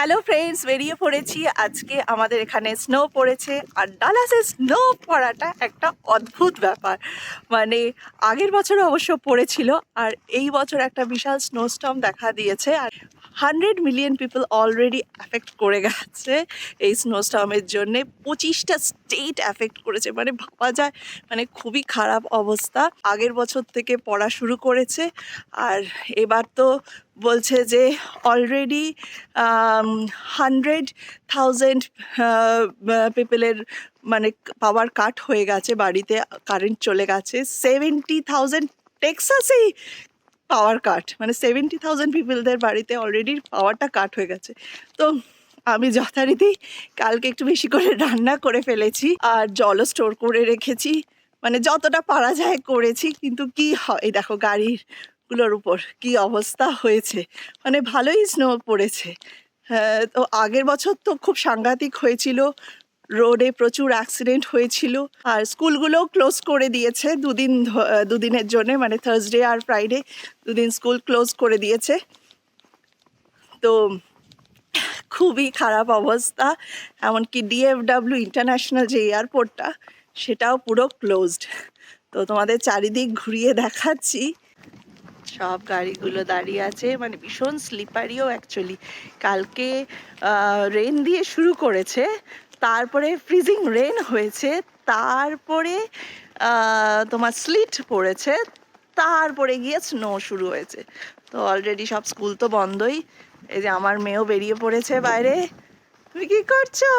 Hello friends, বেরিয়ে পড়েছি। আজকে আমাদের এখানে স্নো পড়েছে, আর ডালাসে স্নো পড়াটা একটা অদ্ভুত ব্যাপার। মানে আগের বছর অবশ্য পড়েছিল, আর এই বছর একটা বিশাল স্নোস্টর্ম দেখা দিয়েছে। আর 100 মিলিয়ন পিপল অলরেডি অ্যাফেক্ট করে গেছে এই স্নোস্টর্মের জন্যে। 25টা স্টেট অ্যাফেক্ট করেছে, মানে ভাবা যায় মানে খুবই খারাপ অবস্থা। আগের বছর থেকে পড়া শুরু করেছে, আর এবার তো বলছে যে অলরেডি 100,000 পিপলের মানে পাওয়ার কাট হয়ে গেছে, বাড়িতে কারেন্ট চলে গেছে। 70,000 টেক্সাসেই পাওয়ার কাট, মানে 70,000 পিপলদের বাড়িতে অলরেডি পাওয়ারটা কাট হয়ে গেছে। তো আমি যথারীতি কালকে একটু বেশি করে রান্না করে ফেলেছি, আর জলও স্টোর করে রেখেছি, মানে যতটা পারা যায় করেছি। কিন্তু কি হয় দেখো, গাড়িগুলোর উপর কি অবস্থা হয়েছে, মানে ভালোই স্নো পড়েছে। হ্যাঁ, তো আগের বছর তো খুব সাংঘাতিক হয়েছিল, রোডে প্রচুর অ্যাক্সিডেন্ট হয়েছিল। আর স্কুলগুলোও ক্লোজ করে দিয়েছে দুদিনের জন্যে, মানে থার্সডে আর ফ্রাইডে দুদিন স্কুল ক্লোজ করে দিয়েছে। তো খুবই খারাপ অবস্থা। এমনকি ডিএফডব্লিউ ইন্টারন্যাশনাল যে এয়ারপোর্টটা, সেটাও পুরো ক্লোজড। তো তোমাদের চারিদিক ঘুরিয়ে দেখাচ্ছি। সব গাড়িগুলো দাঁড়িয়ে আছে, মানে ভীষণ স্লিপারিও অ্যাকচুয়ালি। কালকে রেন দিয়ে শুরু করেছে, তারপরে ফ্রিজিং রেন হয়েছে, তারপরে তোমার স্লিট পড়েছে, তারপরে গিয়ে স্নো শুরু হয়েছে। তো অলরেডি সব স্কুল তো বন্ধই। এই যে আমার মেয়েও বেরিয়ে পড়েছে বাইরে। তুমি কি করছো?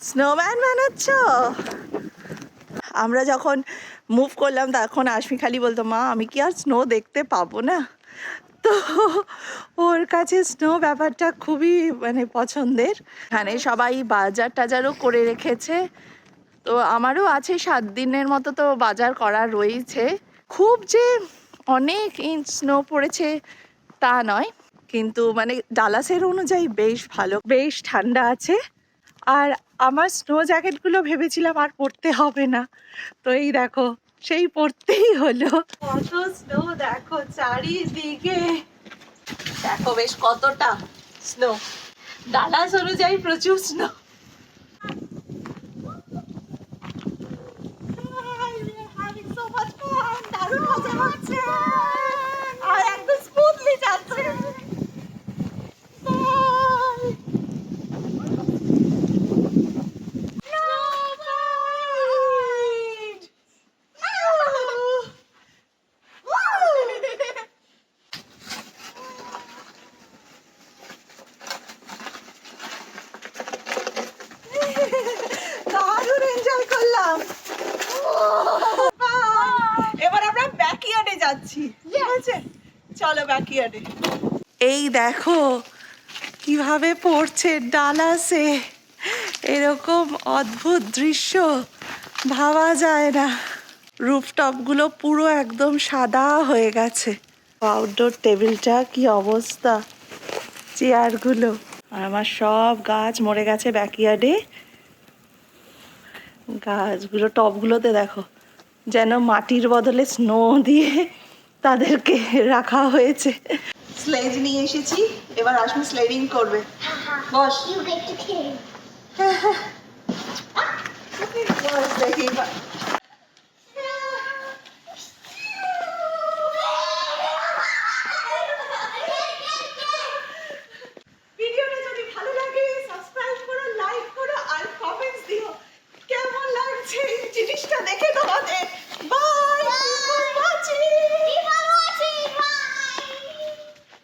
স্নোম্যান বানাচ্ছ? আমরা যখন মুভ করলাম তখন আশমি খালি বলতো, মা আমি কি আর স্নো দেখতে পাবো না? তো ওর কাছে স্নো ব্যাপারটা খুবই মানে পছন্দের। এখানে সবাই বাজার টাজারও করে রেখেছে। তো আমারও আছে 7 দিনের মতো তো বাজার করা রয়েছে। খুব যে অনেক ইঞ্চ স্নো পড়েছে তা নয়, কিন্তু মানে ডালাসের অনুযায়ী বেশ ভালো, বেশ ঠান্ডা আছে। আর আমার স্নো জ্যাকেটগুলো ভেবেছিলাম আর পরতে হবে না, তো এই দেখো সেই পরতেই হলো। কত স্নো দেখো চারিদিকে, দেখো বেশ কতটা স্নো। ডালাস অনুযায়ী প্রচুর স্নো। দারুণ মজা হচ্ছে, আর একদম স্মুথলি যাচ্ছে। দারুণ এনজয় করলাম। এবার আমরা ব্যাকইয়ার্ডে যাচ্ছি, ঠিক আছে? চলো ব্যাকইয়ার্ডে। এই দেখো কিভাবে পড়ছে ডালাসে, এরকম অদ্ভুত দৃশ্য ভাবা যায় না। রুফটপগুলো পুরো একদম সাদা হয়ে গেছে। আউটডোর টেবিলটা কি অবস্থা, চেয়ারগুলো। আর আমার সব গাছ মরে গেছে ব্যাকইয়ার্ডে। গাছগুলো টবগুলোতে দেখো যেন মাটির বদলে স্নো দিয়ে তাদেরকে রাখা হয়েছে। স্লেজ নিয়ে এসেছি, এবার আসুন স্লেডিং করবে। বস। বস দেখি।